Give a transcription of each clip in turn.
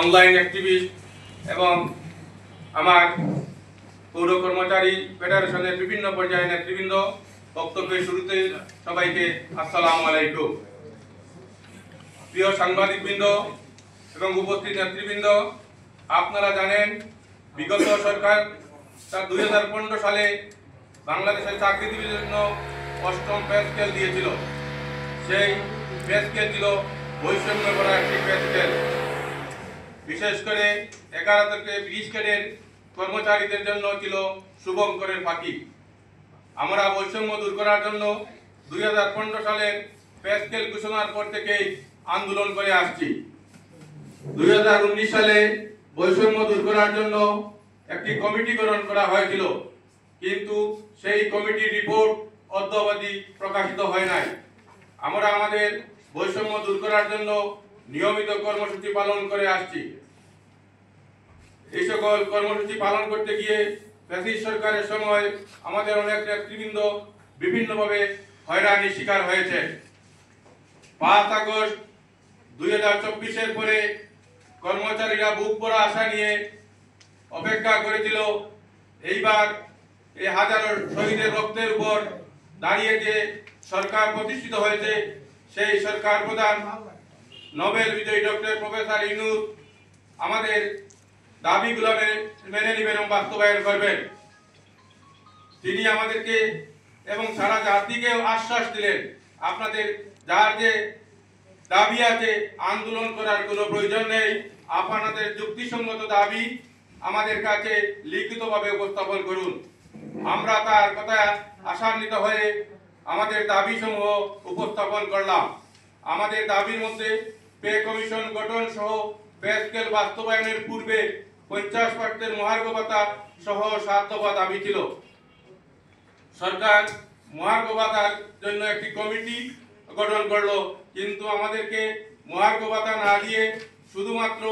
Online activist এবং আমার পৌর কর্মচারী ফেডারেশনের বিভিন্ন পর্যায়ের নেতৃবৃন্দ, বক্তব্যের শুরুতে সবাইকে আসসালামু আলাইকুম। প্রিয় সাংবাদিকবৃন্দ এবং উপস্থিত নেতৃবৃন্দ, আপনারা জানেন বিগত সরকার 2015 সালে বাংলাদেশের চাকরিজীবীদের জন্য 8ম পে স্কেল দিয়েছিল। সেই পে স্কেল ছিল বৈষম্য করা একটি পে স্কেল। বিশেষ করে 11 থেকে 20 গ্রেডের কর্মচারীদের জন্য ছিল শুভঙ্করের ফাঁকি। আমরা বৈষম্য দূর করার জন্য 2015 সালের পে স্কেল ঘোষণার পর থেকেই আন্দোলন করে আসছি। 2019 সালে বৈষম্য দূর করার জন্য একটি কমিটি গঠন করা হয়েছিল, কিন্তু সেই কমিটির রিপোর্ট অদ্যাবধি প্রকাশিত হয় নাই। আমরা আমাদের বৈষম্য দূর করার জন্য নিয়মিত কর্মসূচি পালন করে আসছি। এই সকল কর্মসূচি পালন করতে গিয়ে ফ্যাসিস্ট সরকারের সময় আমাদের অনেক নেতৃবৃন্দ বিভিন্নভাবে হয়রানির শিকার হয়েছে। 5 আগস্ট 2024-এর পরে কর্মচারীরা বুক ভরা আশা নিয়ে অপেক্ষা করেছিল, এইবার এই হাজারো শহীদের রক্তের উপর দাঁড়িয়ে যে সরকার প্রতিষ্ঠিত হয়েছে, সেই সরকার প্রধান নোবেল বিজয়ী ডক্টর প্রফেসর ইউনূস আমাদের দাবিগুলো মেনে নেবেন এবং বাস্তবায়ন করবেন। তিনি আমাদেরকে এবং সারা জাতিকে আশ্বাস দিলেন, আপনাদের যার যে দাবি আছে আন্দোলন করার কোনো প্রয়োজন নেই, আপনাদের যুক্তিসঙ্গত দাবি আমাদের কাছে লিখিতভাবে উপস্থাপন করুন। আমরা তার কথা আশান্বিত হয়ে আমাদের দাবি সমূহ উপস্থাপন করলাম। আমাদের দাবির মধ্যে পে কমিশন গঠন সহ পে স্কেল বাস্তবায়নের পূর্বে 50% মহার্ঘ ভাতা সহ 7 দফা দাবি ছিল। সরকার মহার্ঘ ভাতার জন্য একটি কমিটি গঠন করলো, কিন্তু আমাদেরকে মহার্ঘ ভাতা না দিয়ে শুধুমাত্র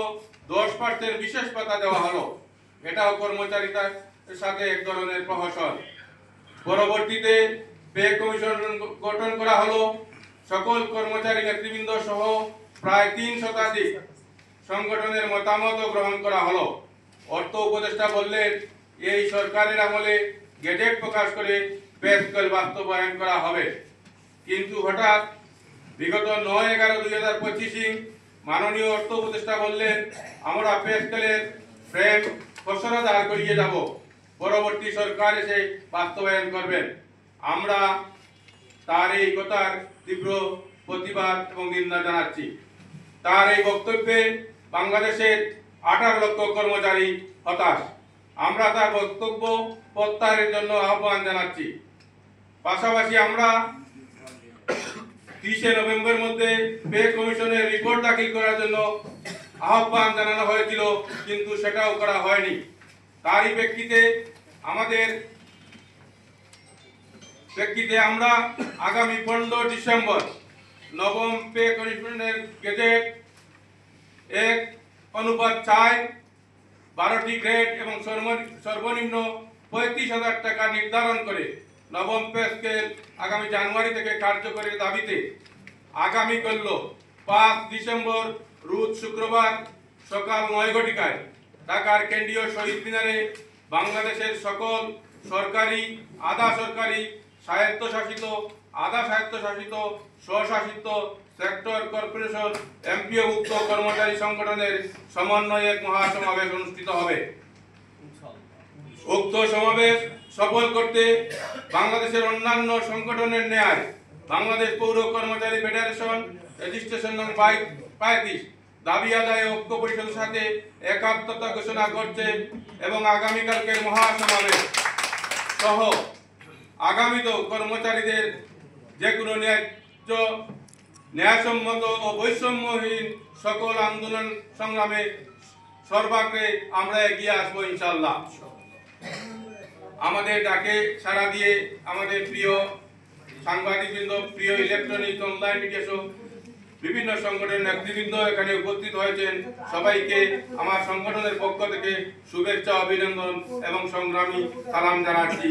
10% বিশেষ ভাতা দেওয়া হলো। এটাও কর্মচারীদের সাথে এক ধরনের প্রহসন। পরবর্তীতে পে কমিশন গঠন করা হলো। সকল কর্মচারী নেতৃবৃন্দ সহ প্রায় 3 শতাধিক সংগঠনের মতামত গ্রহণ করা হলো। অর্থ উপদেষ্টা বললেন, এই সরকারের আমলে গেজেট প্রকাশ করে পে স্কেল বাস্তবায়ন করা হবে। কিন্তু হঠাৎ বিগত 9/11/2025 মাননীয় অর্থ উপদেষ্টা বললেন, আমরা পে স্কেলের ফ্রেম খসড়া দাঁড় করিয়ে যাব, পরবর্তী সরকার এসে বাস্তবায়ন করবেন। আমরা তার এই কথার তীব্র প্রতিবাদ এবং নিন্দা জানাচ্ছি। তার এই বক্তব্যে বাংলাদেশের 18 লক্ষ কর্মচারী হতাশ। আমরা তার বক্তব্য প্রত্যাহারের জন্য আহ্বান জানাচ্ছি। পাশাপাশি আমরা 30 নভেম্বর মধ্যে পে কমিশনের রিপোর্ট দাখিল করার জন্য আহ্বান জানানো হয়েছিল, কিন্তু সেটাও করা হয়নি। তারই প্রেক্ষিতে আমরা আগামী 15 ডিসেম্বর নবম পে কমিশনের গেজেট 1:4 12টি গ্রেড এবং সর্বনিম্ন 35,000 টাকা নির্ধারণ করে নবম পে স্কেল আগামী জানুয়ারি থেকে কার্যকরের দাবিতে আগামীকাল 5 ডিসেম্বর রোজ শুক্রবার সকাল 9 ঘটিকায় ঢাকার কেন্দ্রীয় শহীদ মিনারে বাংলাদেশের সকল সরকারি, আধা সরকারি, স্বায়ত্তশাসিত, আধা স্বায়ত্তশাসিত, স্বশাসিত সেক্টর, কর্পোরেশন, এমপিওভুক্ত কর্মচারী সংগঠনের সমন্বয়ে এক মহাসমাবেশ অনুষ্ঠিত হবে। উক্ত সমাবেশ সফল করতে বাংলাদেশের অন্যান্য সংগঠনের ন্যায় বাংলাদেশ পৌর কর্মচারী ফেডারেশন রেজিস্ট্রেশন নং 35 দাবি আদায়ে ঐক্য পরিষদের সাথে একাত্মতা ঘোষণা করছে এবং আগামীকালকের মহাসমাবেশ সহ আগামীতেও কর্মচারীদের যে কোনো ন্যায়সম্মত ও বৈষম্যহীন সকল আন্দোলন সংগ্রামে সর্বাগ্রে আমরা এগিয়ে আসবো ইনশাআল্লাহ। আমাদের ডাকে সাড়া দিয়ে আমাদের প্রিয় সাংবাদিকবৃন্দ, প্রিয় ইলেকট্রনিক অনলাইন মিডিয়া সহ বিভিন্ন সংগঠনের নেতৃবৃন্দ এখানে উপস্থিত হয়েছেন। সবাইকে আমার সংগঠনের পক্ষ থেকে শুভেচ্ছা, অভিনন্দন এবং সংগ্রামী সালাম জানাচ্ছি।